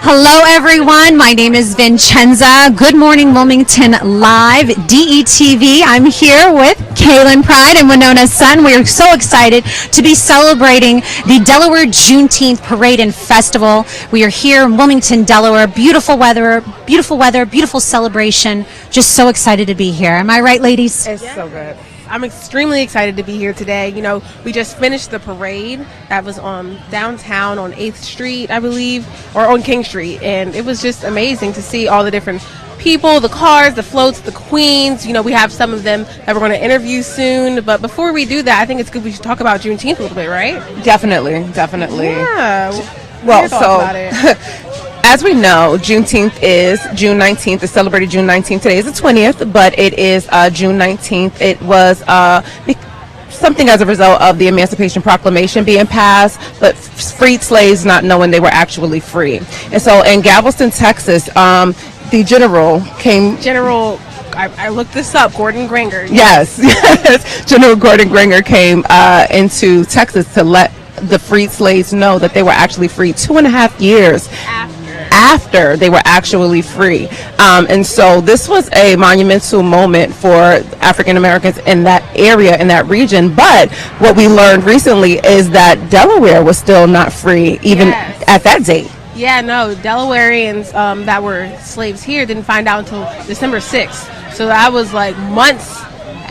Hello, everyone. My name is Vincenza. Good morning, Wilmington Live, DETV. I'm here with Kaylin Pride and Winona's son. We are so excited to be celebrating the Delaware Juneteenth Parade and Festival. We are here in Wilmington, Delaware. Beautiful weather, beautiful celebration. Just so excited to be here. Am I right, ladies? It's so good. I'm extremely excited to be here today. You know, we just finished the parade that was on downtown on 8th Street, I believe, or on King Street. And it was just amazing to see all the different people, the cars, the floats, the queens. You know, we have some of them that we're going to interview soon. But before we do that, I think it's good we should talk about Juneteenth a little bit, right? Definitely. Yeah. Well, so as we know, Juneteenth is June 19th. It's celebrated June 19th. Today is the 20th, but it is June 19th. It was something as a result of the Emancipation Proclamation being passed, but freed slaves not knowing they were actually free. And so in Galveston, Texas, the general came... I looked this up, Gordon Granger. Yes. General Gordon Granger came into Texas to let the freed slaves know that they were actually free 2.5 years after they were actually free. And so this was a monumental moment for African Americans in that area, in that region. But what we learned recently is that Delaware was still not free even at that date. Yeah, no, Delawareans that were slaves here didn't find out until December 6th. So that was like months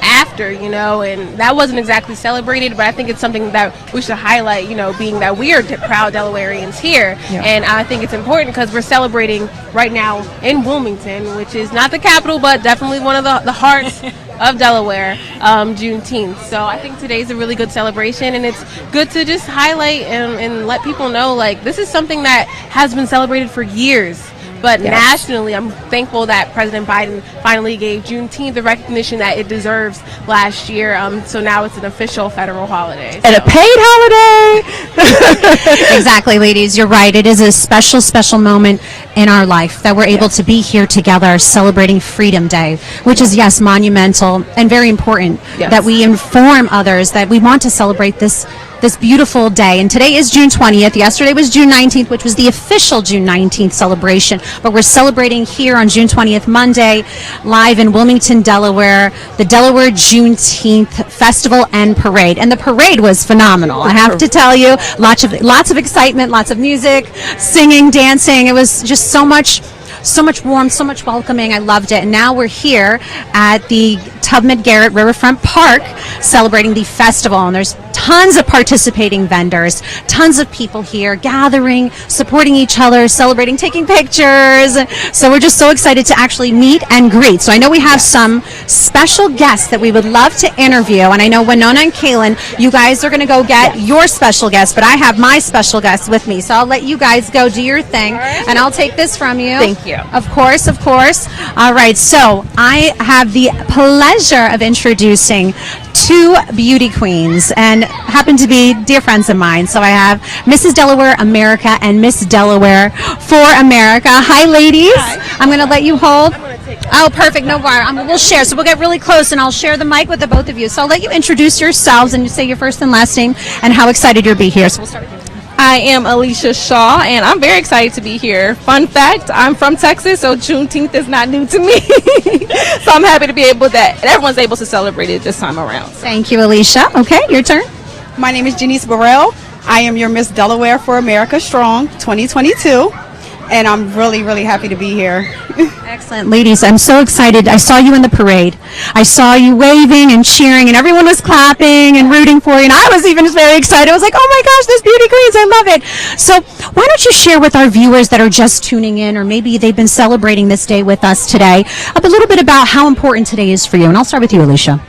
after, you know, and that wasn't exactly celebrated, but I think it's something that we should highlight, you know, being that we are proud Delawareans here. Yeah. And I think it's important because we're celebrating right now in Wilmington, which is not the capital, but definitely one of the hearts of Delaware, Juneteenth. So I think today's a really good celebration, and it's good to just highlight and let people know, like, this is something that has been celebrated for years. But nationally, I'm thankful that President Biden finally gave Juneteenth the recognition that it deserves last year. So now it's an official federal holiday. And a paid holiday. Exactly, ladies. You're right. It is a special moment in our life that we're able to be here together celebrating Freedom Day, which is, yes, monumental and very important that we inform others that we want to celebrate this beautiful day. And today is June 20th. Yesterday was June 19th, which was the official June 19th celebration. But we're celebrating here on June 20th, Monday, live in Wilmington, Delaware, the Delaware Juneteenth Festival and Parade. And the parade was phenomenal, I have to tell you. Lots of excitement, lots of music, singing, dancing. It was just so much warmth, so much welcoming. I loved it. And now we're here at the Tubman Garrett Riverfront Park celebrating the festival, and there's tons of participating vendors, tons of people here gathering, supporting each other, celebrating, taking pictures. So we're just so excited to actually meet and greet. So I know we have some special guests that we would love to interview, and I know Winona and Kaylin, you guys are going to go get your special guest, but I have my special guest with me. So I'll let you guys go do your thing, and I'll take this from you. Thank you. Of course. All right, so I have the pleasure of introducing two beauty queens, and happen to be dear friends of mine. So I have Mrs. Delaware America and Miss Delaware for America. Hi, ladies. Hi. I'm going to let you hold. Oh, perfect. No problem. We'll share. So we'll get really close, and I'll share the mic with the both of you. So I'll let you introduce yourselves and say your first and last name and how excited you'll be here. So we'll start with you. I am Alicia Shaw, and I'm very excited to be here. Fun fact, I'm from Texas, so Juneteenth is not new to me. So I'm happy to be able that everyone's able to celebrate it this time around. Thank you, Alicia. Okay, your turn. My name is Janice Burrell. I am your Miss Delaware for America Strong 2022, and I'm really happy to be here. Excellent. Ladies, I'm so excited. I saw you in the parade. I saw you waving and cheering, and everyone was clapping and rooting for you, and I was even very excited. I was like, oh my gosh, there's beauty queens. I love it. So why don't you share with our viewers that are just tuning in, or maybe they've been celebrating this day with us today, a little bit about how important today is for you. And I'll start with you, Alicia.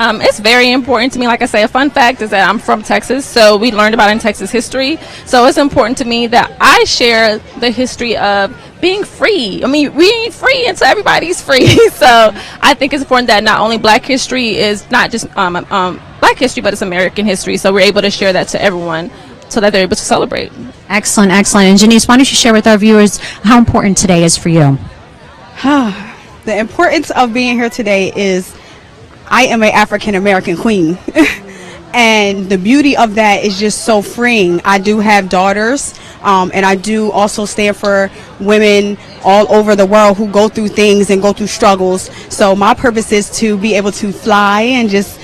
It's very important to me. Like I say, a fun fact is that I'm from Texas, so we learned about it in Texas history. So it's important to me that I share the history of being free. I mean, we ain't free until everybody's free. So I think it's important that not only Black history is not just Black history, but it's American history. So we're able to share that to everyone so that they're able to celebrate. Excellent. And Janice, why don't you share with our viewers how important today is for you? The importance of being here today is I am an African American queen. And the beauty of that is just so freeing. I do have daughters, and I do also stand for women all over the world who go through things and go through struggles. So my purpose is to be able to fly and just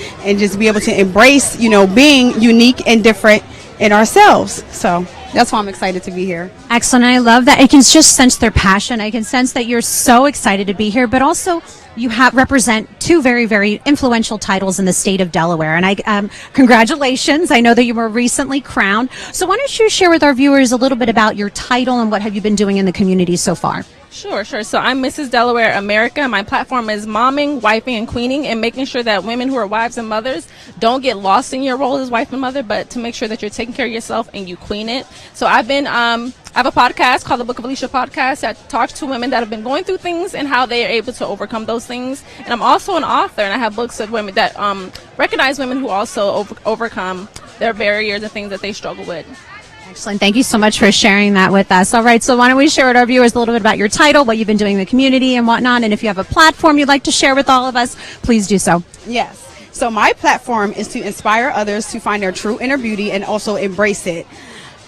be able to embrace, being unique and different in ourselves. So that's why I'm excited to be here. Excellent. I love that. I can just sense their passion. I can sense that you're so excited to be here, but also you represent two very, very influential titles in the state of Delaware. And congratulations. I know that you were recently crowned. So why don't you share with our viewers a little bit about your title and what have you been doing in the community so far? Sure. So I'm Mrs. Delaware America. My platform is momming, wifing, and queening, and making sure that women who are wives and mothers don't get lost in your role as wife and mother, but to make sure that you're taking care of yourself and you queen it. So I have a podcast called the Book of Alicia Podcast that talks to women that have been going through things and how they are able to overcome those things. And I'm also an author, and I have books of women that recognize women who also overcome their barriers and things that they struggle with. Excellent. Thank you so much for sharing that with us. All right, so why don't we share with our viewers a little bit about your title, what you've been doing in the community and whatnot, and if you have a platform you'd like to share with all of us, please do so. Yes. So my platform is to inspire others to find their true inner beauty and also embrace it.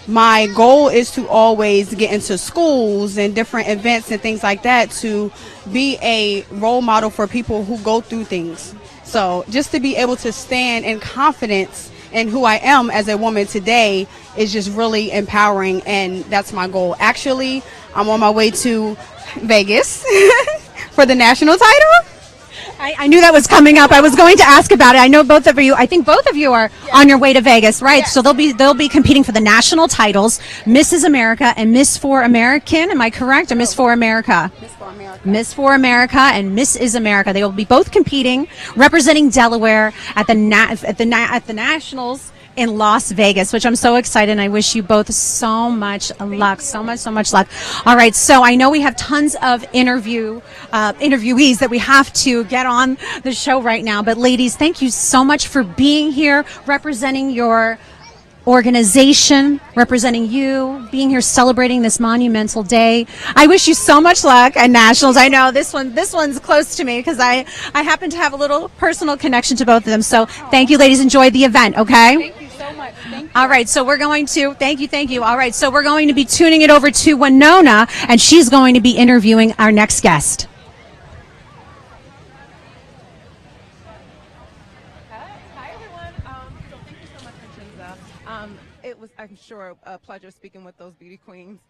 My goal is to always get into schools and different events and things like that to be a role model for people who go through things. So just to be able to stand in confidence in who I am as a woman today is just really empowering, and that's my goal. Actually, I'm on my way to Vegas for the national title. I knew that was coming up. I was going to ask about it. I know both of you. I think both of you are on your way to Vegas, right? Yes. So they'll be competing for the national titles, Mrs. America and Miss For American. Am I correct? Or Miss For America? Miss For America. Miss For America and Miss Is America. They will be both competing, representing Delaware at the nationals in Las Vegas, which I'm so excited, and I wish you both so much luck, so much luck. All right, so I know we have tons of interviewees that we have to get on the show right now, but ladies, thank you so much for being here, representing your organization, representing you, being here celebrating this monumental day. I wish you so much luck at nationals. I know this one's close to me because I happen to have a little personal connection to both of them. So thank you, ladies. Enjoy the event, okay? Thank you so much. Thank you. All right, so we're going to, thank you. All right, so we're going to be tuning it over to Winona, and she's going to be interviewing our next guest. It was, I'm sure, a pleasure speaking with those beauty queens,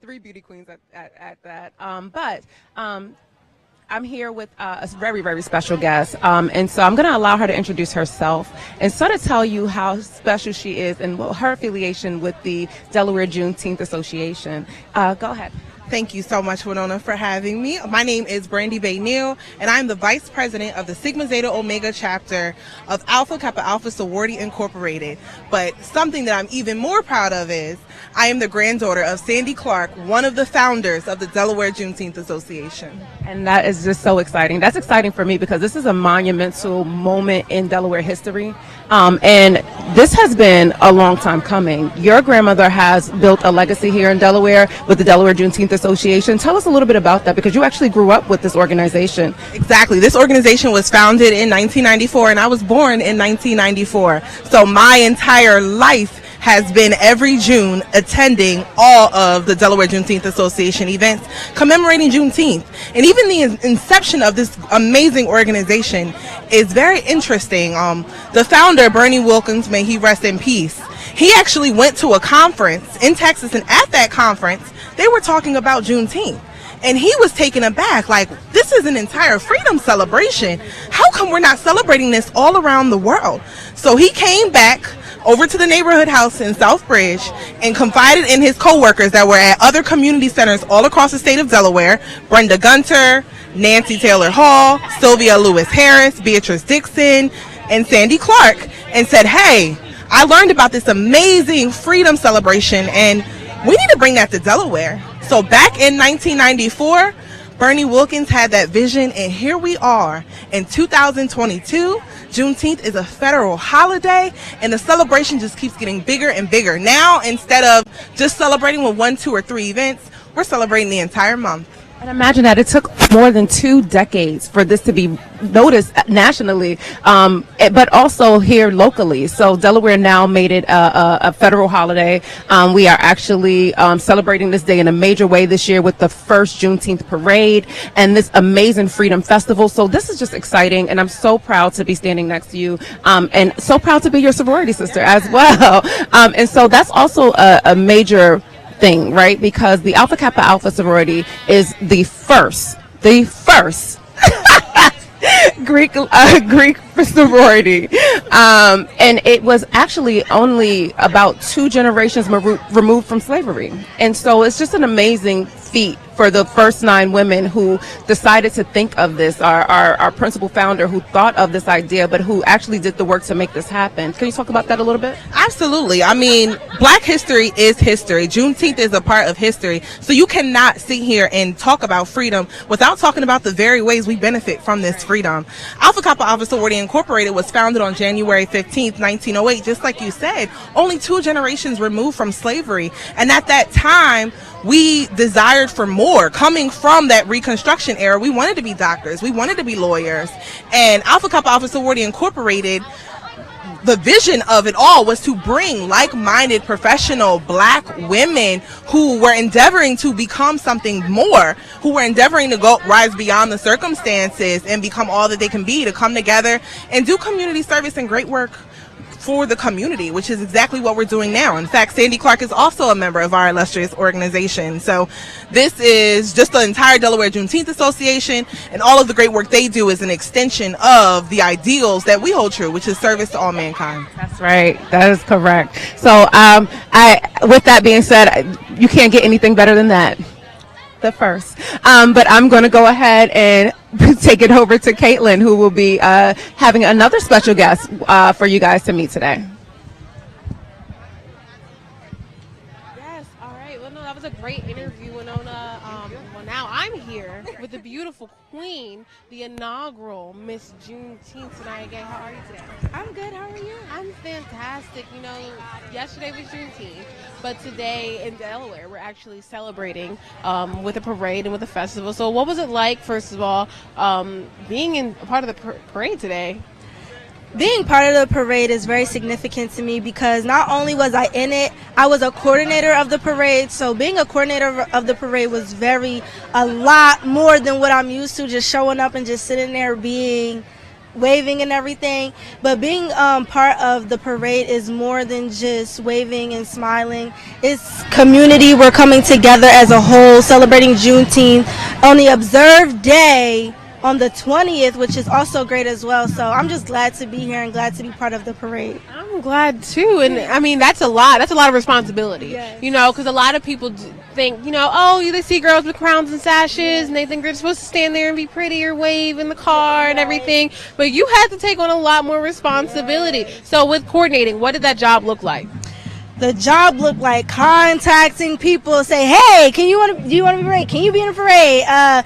3 beauty queens at that. But I'm here with a very, very special guest, and so I'm going to allow her to introduce herself and sort of tell you how special she is and her affiliation with the Delaware Juneteenth Association. Go ahead. Thank you so much, Winona, for having me. My name is Brandy Bay Neal, and I'm the Vice President of the Sigma Zeta Omega chapter of Alpha Kappa Alpha Sorority Incorporated. But something that I'm even more proud of is I am the granddaughter of Sandy Clark, one of the founders of the Delaware Juneteenth Association. And that is just so exciting. That's exciting for me because this is a monumental moment in Delaware history. And this has been a long time coming. Your grandmother has built a legacy here in Delaware with the Delaware Juneteenth Association. Tell us a little bit about that because you actually grew up with this organization. Exactly. This organization was founded in 1994 and I was born in 1994. So my entire life has been every June attending all of the Delaware Juneteenth Association events commemorating Juneteenth. And even the inception of this amazing organization is very interesting. The founder, Bernie Wilkins, may he rest in peace, he actually went to a conference in Texas, and at that conference, they were talking about Juneteenth. And he was taken aback, like, this is an entire freedom celebration. How come we're not celebrating this all around the world? So he came back over to the neighborhood house in Southbridge and confided in his co-workers that were at other community centers all across the state of Delaware, Brenda Gunter, Nancy Taylor Hall, Sylvia Lewis Harris, Beatrice Dixon, and Sandy Clark, and said, hey, I learned about this amazing freedom celebration and we need to bring that to Delaware. So back in 1994, Bernie Wilkins had that vision, and here we are in 2022. Juneteenth is a federal holiday, and the celebration just keeps getting bigger and bigger. Now, instead of just celebrating with 1, 2, or 3 events, we're celebrating the entire month. And imagine that it took more than 2 decades for this to be noticed nationally, but also here locally. So Delaware now made it a federal holiday. We are actually celebrating this day in a major way this year with the first Juneteenth parade and this amazing Freedom Festival. So this is just exciting, and I'm so proud to be standing next to you, and so proud to be your sorority sister as well. And so that's also a major thing, right? Because the Alpha Kappa Alpha sorority is the first Greek sorority, and it was actually only about 2 generations removed from slavery, and so it's just an amazing feat for the first 9 women who decided to think of this. Our principal founder who thought of this idea, but who actually did the work to make this happen. Can you talk about that a little bit? Absolutely. I mean, Black history is history. Juneteenth is a part of history. So you cannot sit here and talk about freedom without talking about the very ways we benefit from this freedom. Alpha Kappa Alpha Sorority Incorporated was founded on January 15th, 1908, just like you said, only 2 generations removed from slavery. And at that time, we desired for more. Coming from that Reconstruction era, we wanted to be doctors, we wanted to be lawyers, and Alpha Kappa Alpha Sorority Incorporated, the vision of it all was to bring like-minded professional Black women who were endeavoring to become something more, who were endeavoring to rise beyond the circumstances and become all that they can be, to come together and do community service and great work for the community, which is exactly what we're doing now. In fact, Sandy Clark is also a member of our illustrious organization. So this is just the entire Delaware Juneteenth Association, and all of the great work they do is an extension of the ideals that we hold true, which is service to all mankind. That's right. That is correct. So with that being said, you can't get anything better than that. The first. But I'm going to go ahead and take it over to Caitlin, who will be having another special guest for you guys to meet today. Yes, all right. Well, no, that was a great interview, Winona. Well, now I'm here with the beautiful queen, the inaugural Miss Juneteenth tonight. Again, how are you today? I'm good. How are you? I'm fantastic. You know, yesterday was Juneteenth, but today in Delaware we're actually celebrating with a parade and with a festival. So what was it like, first of all, being in a part of the parade today? Being part of the parade is very significant to me because not only was I in it, I was a coordinator of the parade. So being a coordinator of the parade was a lot more than what I'm used to, just showing up and just sitting there waving and everything. But being part of the parade is more than just waving and smiling. It's community. We're coming together as a whole, celebrating Juneteenth on the observed day on the 20th, which is also great as well. So I'm just glad to be here and glad to be part of the parade. I'm glad too. And I mean, that's a lot of responsibility. Yes. You know, because a lot of people think, you know, oh, they see girls with crowns and sashes and they think they're supposed to stand there and be pretty or wave in the car and everything. But you had to take on a lot more responsibility. So with coordinating, what did that job look like? The job looked like contacting people, say, hey, do you want to be in a parade? Can you be in a parade?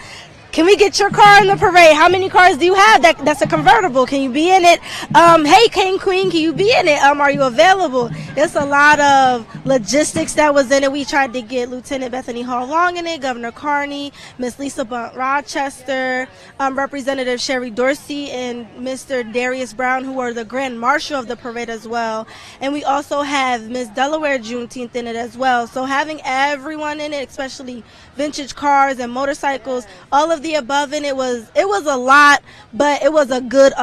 Can we get your car in the parade? How many cars do you have? That's a convertible. Can you be in it? Hey, King Queen, can you be in it? Are you available? There's a lot of logistics that was in it. We tried to get Lieutenant Bethany Hall Long in it, Governor Carney, Miss Lisa Bunt Rochester, Representative Sherry Dorsey, and Mr. Darius Brown, who are the Grand Marshal of the parade as well. And we also have Miss Delaware Juneteenth in it as well. So having everyone in it, especially vintage cars and motorcycles, all of the above, and it was a lot, but it was a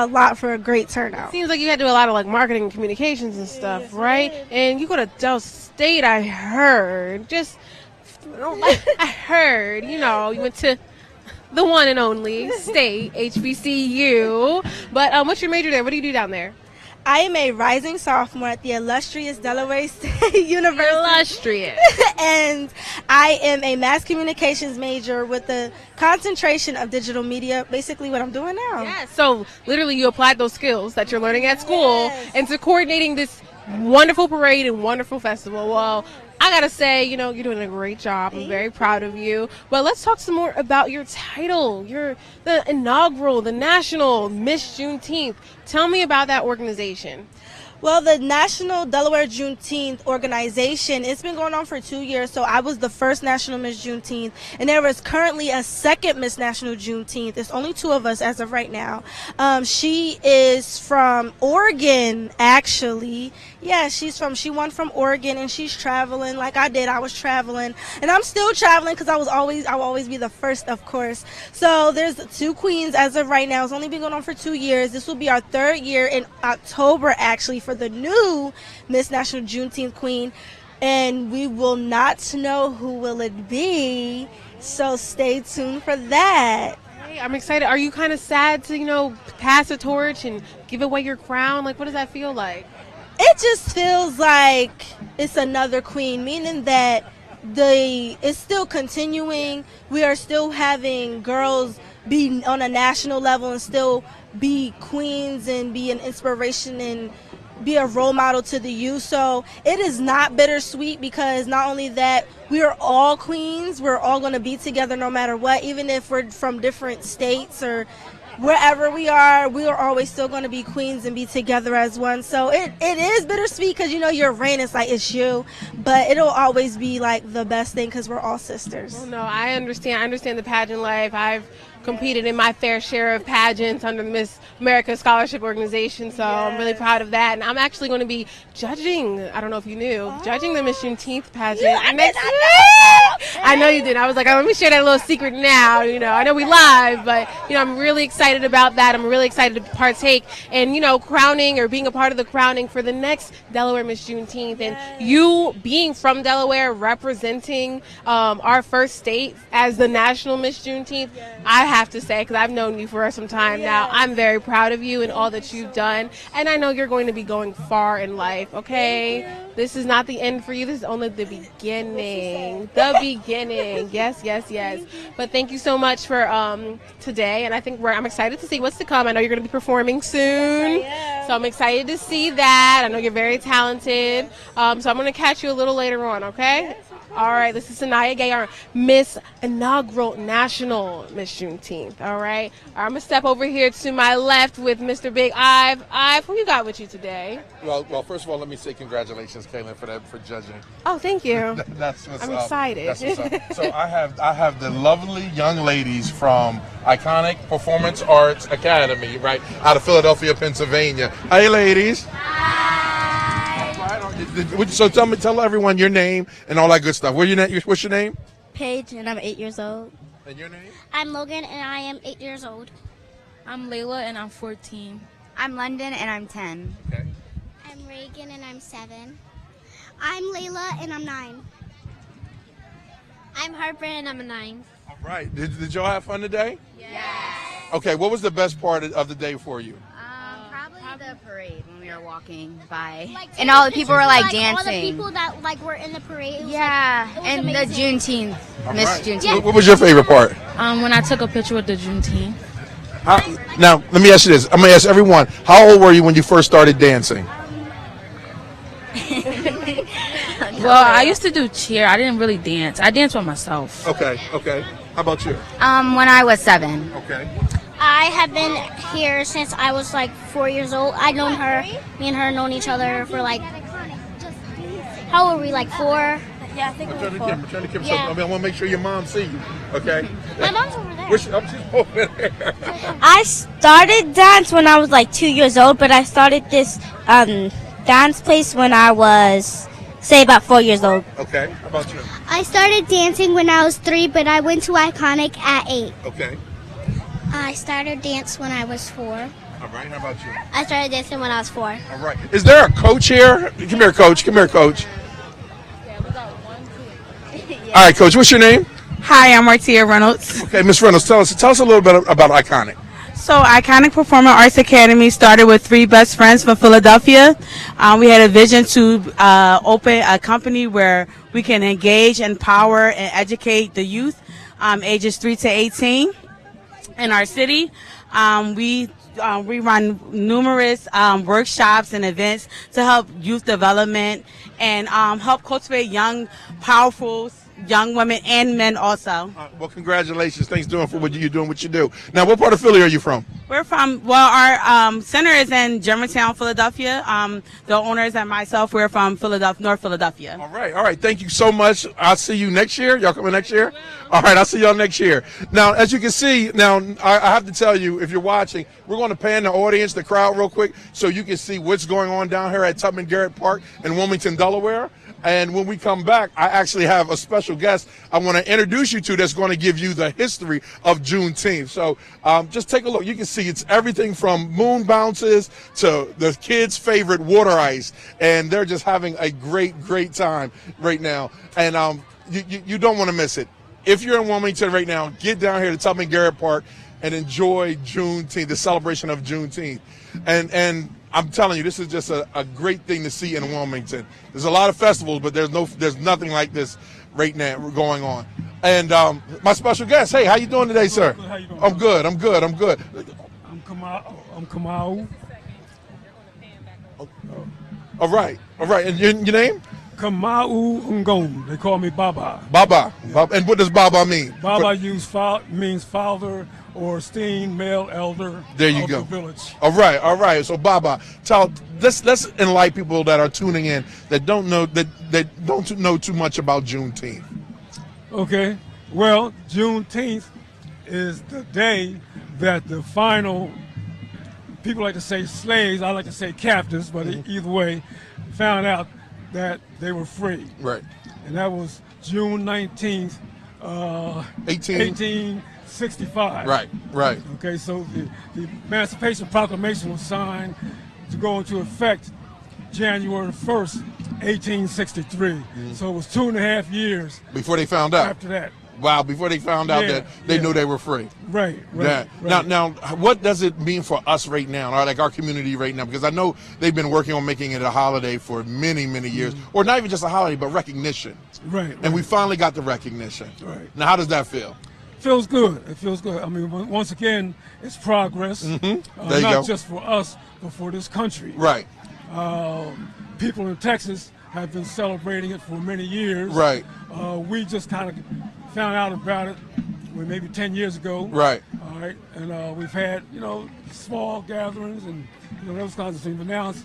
lot for a great turnout. Seems like you had to do a lot of like marketing and communications and stuff, yes, right? And you go to Del State, I heard. I heard, you know, you went to the one and only state, HBCU. But what's your major there? What do you do down there? I am a rising sophomore at the illustrious Delaware State University. Illustrious. And I am a mass communications major with a concentration of digital media, basically what I'm doing now. Yeah, so literally you applied those skills that you're learning at school into coordinating this wonderful parade and wonderful festival. Well, I gotta say, you know, you're doing a great job. I'm very proud of you. But let's talk some more about your title. You're the inaugural, the national Miss Juneteenth. Tell me about that organization. Well, the National Delaware Juneteenth organization, it's been going on for 2 years. So I was the first National Miss Juneteenth, and there is currently a second Miss National Juneteenth. It's only 2 of us as of right now. She is from Oregon, actually. Yeah, she won from Oregon, and she's traveling like I did. I was traveling, and I'm still traveling because I will always be the first, of course. So there's 2 queens as of right now. It's only been going on for 2 years. This will be our 3rd year in October, actually, for the new Miss National Juneteenth Queen, and we will not know who will it be, so stay tuned for that. Hey, I'm excited. Are you kind of sad to, pass the torch and give away your crown? Like, what does that feel like? It just feels like it's another queen, meaning that it's still continuing. We are still having girls be on a national level and still be queens and be an inspiration and be a role model to the youth. So it is not bittersweet, because not only that, we are all queens. We're all going to be together no matter what, even if we're from different states or wherever we are always still going to be queens and be together as one. So it is bittersweet, because your reign is like, it's you, but it'll always be like the best thing because we're all sisters. Well, no, I understand the pageant life. I've competed in my fair share of pageants under the Miss America Scholarship Organization, so I'm really proud of that. And I'm actually going to be judging, I don't know if you knew, judging the Miss Juneteenth pageant. I know you did. I was like, let me share that little secret now. I know we live, but I'm really excited about that. I'm really excited to partake in, crowning or being a part of the crowning for the next Delaware Miss Juneteenth. And you being from Delaware, representing our first state as the National Miss Juneteenth, I have to say, because I've known you for some time now, I'm very proud of you and all that you've done, and I know you're going to be going far in life. Okay, this is not the end for you. This is only the beginning. The beginning. Yes. But thank you so much for today, and I think I'm excited to see what's to come. I know you're going to be performing soon, so I'm excited to see that. I know you're very talented, so I'm going to catch you a little later on. Okay. All right, this is Sanaya Gay, our Miss Inaugural National Miss Juneteenth. All right, I'm going to step over here to my left with Mr. Big Ive. Ive, who you got with you today? Well, first of all, let me say congratulations, Kaylin, for judging. Oh, thank you. That's what's I'm up. excited. That's what's up. So I have the lovely young ladies from Iconic Performance Arts Academy, right, out of Philadelphia, Pennsylvania. Hey, ladies. So tell everyone your name and all that good stuff. What's your name? Paige, and I'm 8 years old. And your name? I'm Logan, and I am 8 years old. I'm Layla, and I'm 14. I'm London, and I'm 10. Okay. I'm Reagan, and I'm 7. I'm Layla, and I'm 9. I'm Harper, and I'm a 9. All right. Did y'all have fun today? Yes. Okay. What was the best part of the day for you? Probably the parade when we were walking by, and all the people were dancing. All the people that were in the parade. And amazing. the Juneteenth, Miss Juneteenth. Yeah. What was your favorite part? When I took a picture with the Juneteenth. Now, let me ask you this. I'm going to ask everyone, how old were you when you first started dancing? Well, I used to do cheer. I didn't really dance. I danced by myself. Okay. How about you? When I was 7. Okay. I have been here since I was 4 years old. I've known her. Me and her known each other for how old were we? 4? Yeah, I think we were 4. Turn the camera. Yeah. I want to make sure your mom see you. Okay. My mom's over there. She's over there. I started dance when I was 2 years old, but I started this dance place when I was, say, about 4 years old. Okay. How about you? I started dancing when I was 3, but I went to Iconic at 8. Okay. I started dance when I was 4. All right. How about you? I started dancing when I was 4. All right. Is there a coach here? Come here, coach. All right, coach. What's your name? Hi, I'm Martia Reynolds. Okay, Miss Reynolds, tell us a little bit about Iconic. So Iconic Performing Arts Academy started with 3 best friends from Philadelphia. We had a vision to open a company where we can engage, empower, and educate the youth ages 3 to 18 in our city. We run numerous workshops and events to help youth development and help cultivate young, powerful young women and men also. Well, congratulations. Thanks for what you're doing, what you do. Now, what part of Philly are you from? We're from, well, our center is in Germantown, Philadelphia. The owners and myself, we're from Philadelphia, North Philadelphia. All right. Thank you so much. I'll see you next year. Y'all coming next year? All right, I'll see y'all next year. Now, as you can see, I have to tell you, if you're watching, we're going to pan the audience, the crowd real quick, so you can see what's going on down here at Tubman Garrett Park in Wilmington, Delaware. And when we come back, I actually have a special guest I want to introduce you to that's going to give you the history of Juneteenth. So just take a look. You can see it's everything from moon bounces to the kids' favorite water ice. And they're just having a great time right now. And you don't want to miss it. If you're in Wilmington right now, get down here to Tubman Garrett Park and enjoy Juneteenth, the celebration of Juneteenth. And I'm telling you, this is just a great thing to see in Wilmington. There's a lot of festivals, but there's nothing like this right now going on. And my special guest, hey, how you doing today, sir? How you doing? I'm good. I'm Kamau. All right. And your name? Kamau Ngom. They call me Baba. Baba. And what does Baba mean? Baba means father or esteemed male elder there you of go. the village. All right. So Baba, let's enlighten people that are tuning in that don't know too much about Juneteenth. Okay. Well, Juneteenth is the day that the final, people like to say slaves, I like to say captives, but either way, found out that they were free. Right. And that was June 19th, 1865. Right. Okay, so the Emancipation Proclamation was signed to go into effect January 1st, 1863. So it was 2.5 years before they found out. After that. Wow, before they found out that they knew they were free. Right. Now, what does it mean for us right now, or like our community right now? Because I know they've been working on making it a holiday for many years, or not even just a holiday, but recognition. Right. And we finally got the recognition. Right. Now, how does that feel? Feels good. It feels good. I mean, once again, it's progress. Not just for us, but for this country. Right. People in Texas have been celebrating it for many years. Right. We just kind of found out about it maybe 10 years ago. Right. All right. And we've had, small gatherings and, those kinds of things. But now it's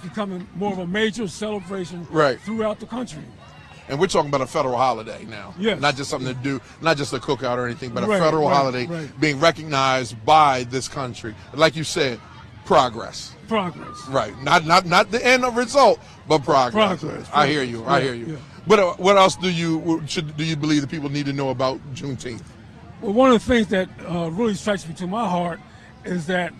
becoming more of a major celebration throughout the country. And we're talking about a federal holiday now. Yes. Not just something to do, not just a cookout or anything, but a federal holiday being recognized by this country. Like you said, progress. Right. Not the end of result, but progress. I hear you. Yeah. But what else do you believe that people need to know about Juneteenth? Well, one of the things that really strikes me to my heart is that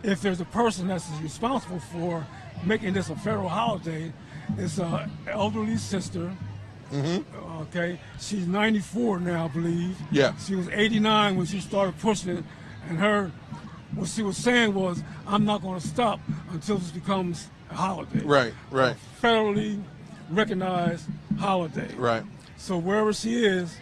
if there's a person that's responsible for making this a federal holiday, it's an elderly sister. Okay, she's 94 now, I believe. Yeah. She was 89 when she started pushing it, and what she was saying was, I'm not going to stop until this becomes a holiday. Right. A federally recognized holiday. Right. So wherever she is,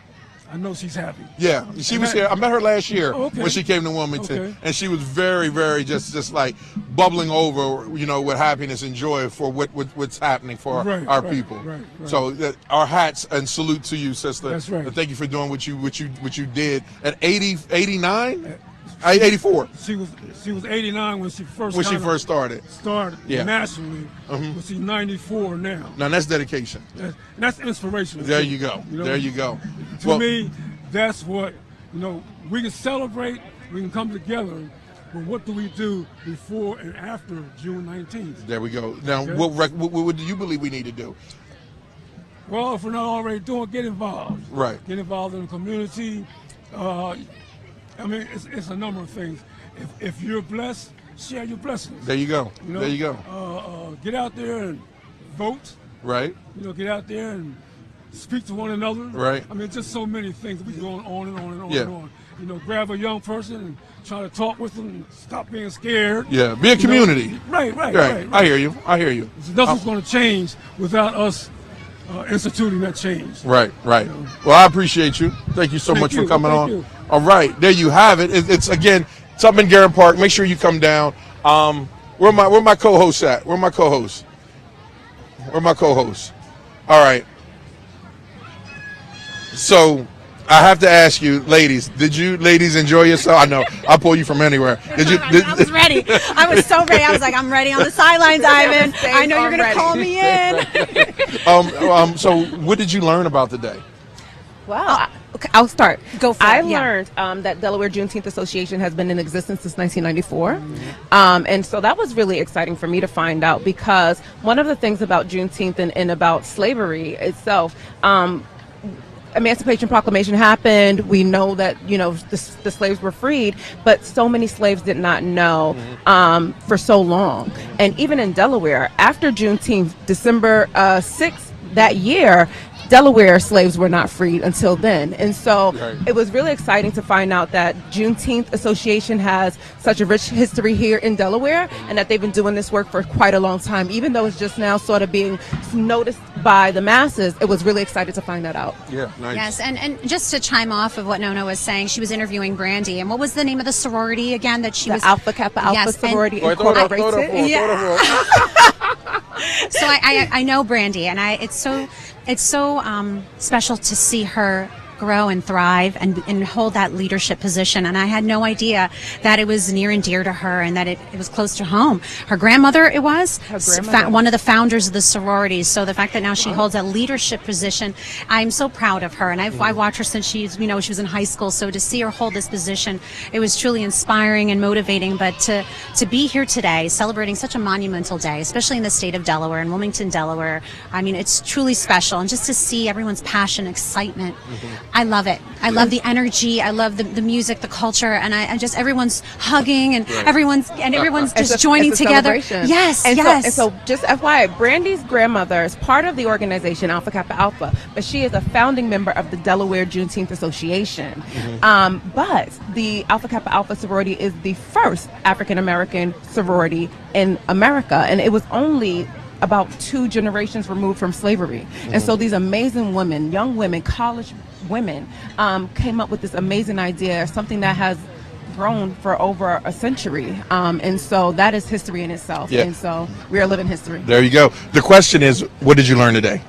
I know she's happy. Yeah, she was here. I met her last year when she came to Wilmington, Okay. and she was very just like bubbling over, with happiness and joy for what's happening for our people. Right. So our hats and salute to you, sister. That's right. And thank you for doing what you did at 89. 84. She was 89 when she first started. Nationally, but she's 94 now. Now that's dedication. That's inspirational. There you go. There you go. To me, that's what we can celebrate. We can come together. But what do we do before and after June 19th? There we go. Now, what do you believe we need to do? Well, if we're not already doing, get involved. Right. Get involved in the community. I mean, it's a number of things. If you're blessed, share your blessings. There you go. There you go. Get out there and vote. Right. Get out there and speak to one another. Right. I mean, just so many things. We go on and on and on Yeah. and on. Grab a young person and try to talk with them and stop being scared. Yeah, be a community. Right. I hear you. Nothing's going to change without us instituting that change. Right. Well, I appreciate you. Thank you so much for coming on. You. All right, there you have it. It's again, Tubman Garrett Park. Make sure you come down. Where my co-hosts at? Where my co-hosts? All right. So I have to ask you, ladies, did you ladies enjoy yourself? I know I'll pull you from anywhere. Did you? I was ready. I was so ready. I was like, I'm ready on the sidelines, Ivan. I know you're going to call me in. So what did you learn about the day? Well, okay, I'll start. Go for I it. Yeah. learned that Delaware Juneteenth Association has been in existence since 1994. And so that was really exciting for me to find out, because one of the things about Juneteenth and about slavery itself, Emancipation Proclamation happened. We know that, the slaves were freed, but so many slaves did not know for so long. And even in Delaware, after Juneteenth, December 6th that year, Delaware slaves were not freed until then. And so it was really exciting to find out that Juneteenth Association has such a rich history here in Delaware, and that they've been doing this work for quite a long time. Even though it's just now sort of being noticed by the masses, it was really exciting to find that out. Yeah, nice. Yes, and just to chime off of what Nona was saying, she was interviewing Brandy. And what was the name of the sorority again that she was? Alpha Kappa Alpha Sorority Incorporated. So I know Brandy, and it's so special to see her grow and thrive and hold that leadership position. And I had no idea that it was near and dear to her, and that it was close to home. Her grandmother, one of the founders of the sororities. So the fact that now she holds a leadership position, I'm so proud of her. And I watched her since she was in high school. So to see her hold this position, it was truly inspiring and motivating. But to be here today, celebrating such a monumental day, especially in the state of Delaware, in Wilmington, Delaware, I mean, it's truly special. And just to see everyone's passion, excitement, I love it. I love the energy. I love the music, the culture, and I just everyone's hugging and everyone's just joining together. Yes, yes. So just FYI, Brandy's grandmother is part of the organization Alpha Kappa Alpha, but she is a founding member of the Delaware Juneteenth Association. But the Alpha Kappa Alpha sorority is the first African American sorority in America, and it was only about 2 generations removed from slavery. And so these amazing women, young women, college women, came up with this amazing idea, something that has grown for over a century. And so that is history in itself. Yeah. And so we are living history. There you go. The question is, what did you learn today?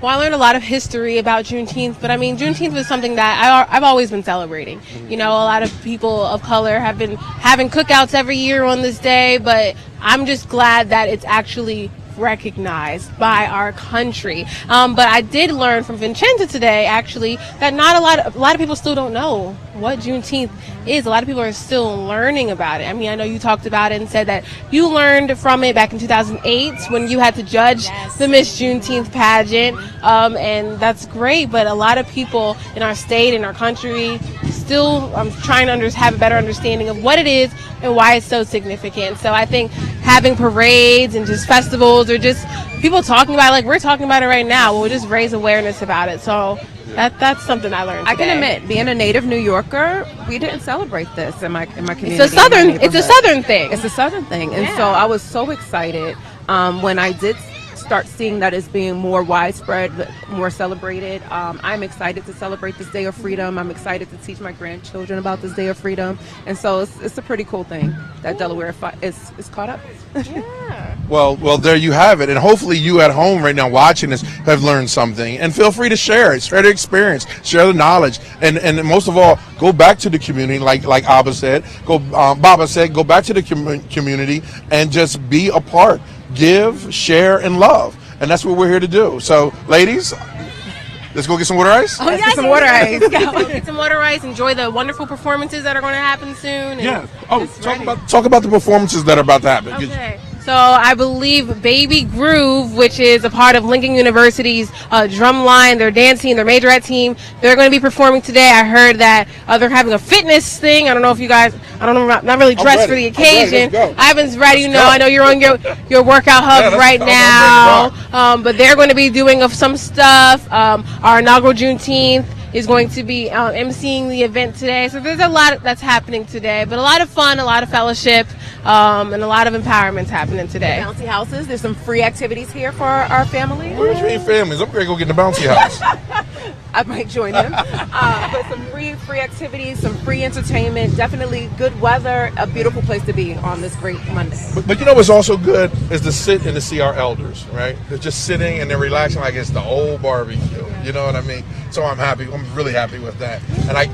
Well, I learned a lot of history about Juneteenth, but I mean, Juneteenth was something that I've always been celebrating. A lot of people of color have been having cookouts every year on this day, but I'm just glad that it's actually recognized by our country. But I did learn from Vincenza today, actually, that not a lot of people still don't know what Juneteenth is. A lot of people are still learning about it. I mean, I know you talked about it and said that you learned from it back in 2008 when you had to judge the Miss Juneteenth pageant, and that's great. But a lot of people in our state, in our country, still trying to have a better understanding of what it is and why it's so significant. So I think having parades and just festivals, or just people talking about it like we're talking about it right now, will just raise awareness about it. So that's something I learned today. I can admit, being a native New Yorker, we didn't celebrate this in my community. It's a southern thing. It's a southern thing. And so I was so excited when I did start seeing that it's being more widespread, more celebrated. I'm excited to celebrate this Day of Freedom. I'm excited to teach my grandchildren about this Day of Freedom. And so it's a pretty cool thing that Delaware is caught up. Yeah. Well, there you have it. And hopefully you at home right now watching this have learned something. And feel free to share it. Share the experience. Share the knowledge. And most of all, go back to the community, like Baba said. Go back to the community and just be a part. Give, share, and love. And that's what we're here to do. So, ladies, let's go get some water ice. Let's get some water ice. Get some water ice. Enjoy the wonderful performances that are going to happen soon. Yeah. Oh, talk about the performances that are about to happen. Okay. So I believe Baby Groove, which is a part of Lincoln University's drumline, their dance team, their majorette team, they're going to be performing today. I heard that they're having a fitness thing. I don't know if you guys, not really dressed for the occasion. Ivan's ready. I know you're on your workout hub right now. But they're going to be doing some stuff. Our inaugural Juneteenth is going to be emceeing the event today. So there's a lot that's happening today, but a lot of fun, a lot of fellowship, and a lot of empowerment's happening today. Bouncy houses. There's some free activities here for our family. What do you mean families? I'm going to go get in the bouncy house. I might join them. But some free activities, some free entertainment, definitely good weather, a beautiful place to be on this great Monday. But you know what's also good is to sit and to see our elders, right? They're just sitting and they're relaxing like it's the old barbecue. You know what I mean? So I'm happy. I'm really happy with that.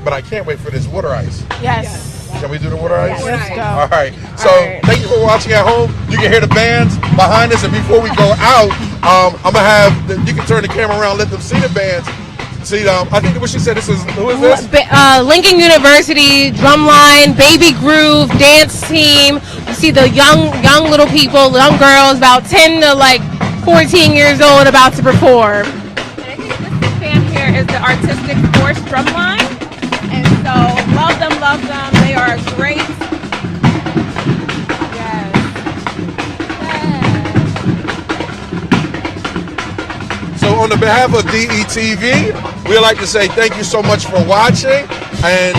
But I can't wait for this water ice. Yes. Can we do the water ice? Let's go. All right. So thank you for watching at home. You can hear the bands behind us. And before we go out, I'm going to have, you can turn the camera around, let them see the bands. See, I think what she said, who is this? Lincoln University, Drumline, Baby Groove, dance team. You see the young little people, young girls, about 10 to like 14 years old, about to perform. And I think this band here is the Artistic Force Drumline. And so, love them. They are great. So on the behalf of DETV, we'd like to say thank you so much for watching, and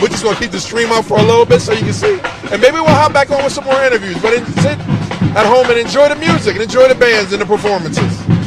we're just going to keep the stream up for a little bit so you can see, and maybe we'll hop back on with some more interviews, but sit at home and enjoy the music and enjoy the bands and the performances.